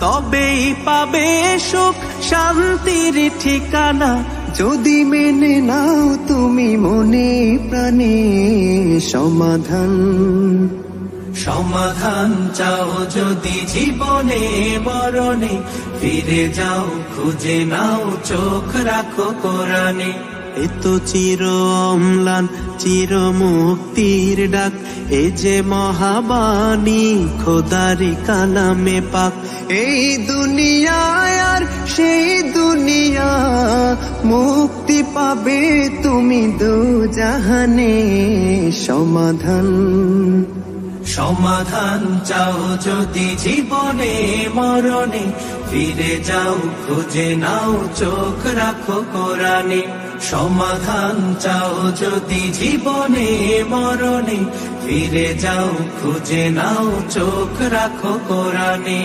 তবেই পাবে সুখ শান্তির ঠিকানা। যদি মেনে নাও তুমি মনে প্রাণে সমাধান। সমাধান চাও যদি জীবনে মরণে, ফিরে যাও খুঁজে নাও চোখ রাখো কোরআনে। এ তো চির অম্লান চির মুক্তির ডাক, এ যে মহাবাণী খোদারি কালামে পাক। এই দুনিয়ায় আর সেই দুনিয়া, মুক্তি পাবে তুমি দোজাহানে সমাধান। সমাধান চাও যদি জীবনে মরণে, ফিরে যাও খুঁজে নাও চোখ রাখো কোরআনে। সমাধান চাও যদি জীবনে মরণে, ফিরে যাও খুঁজে নাও চোখ রাখো কোরআনে।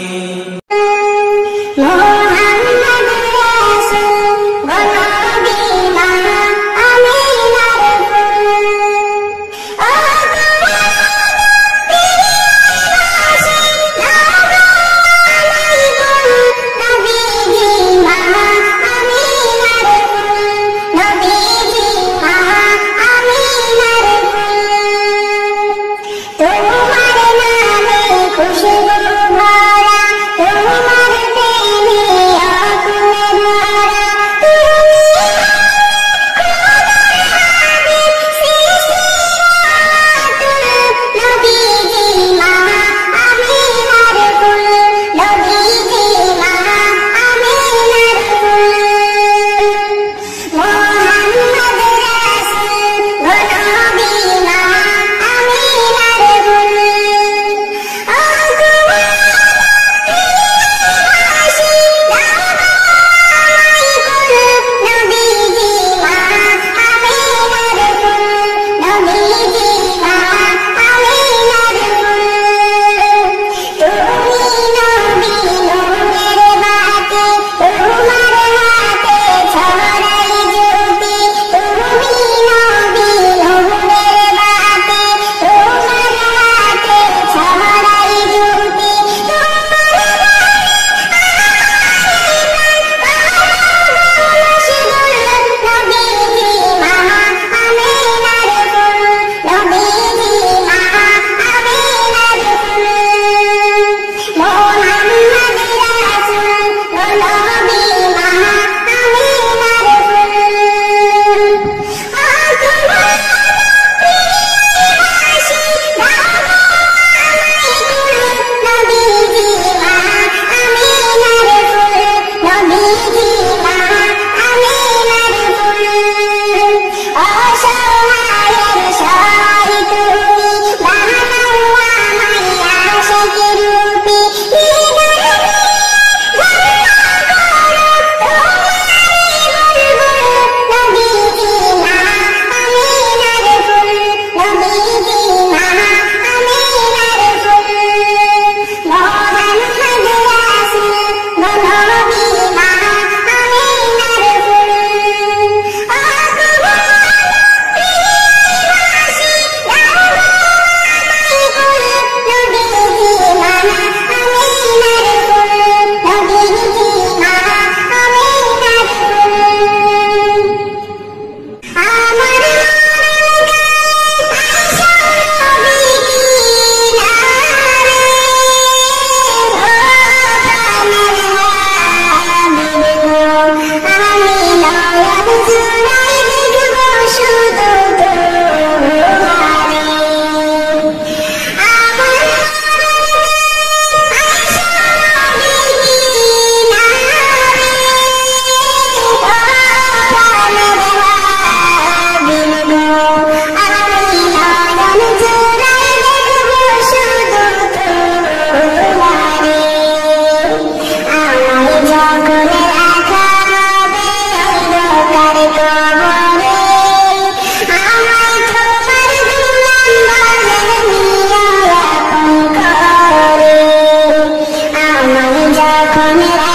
Come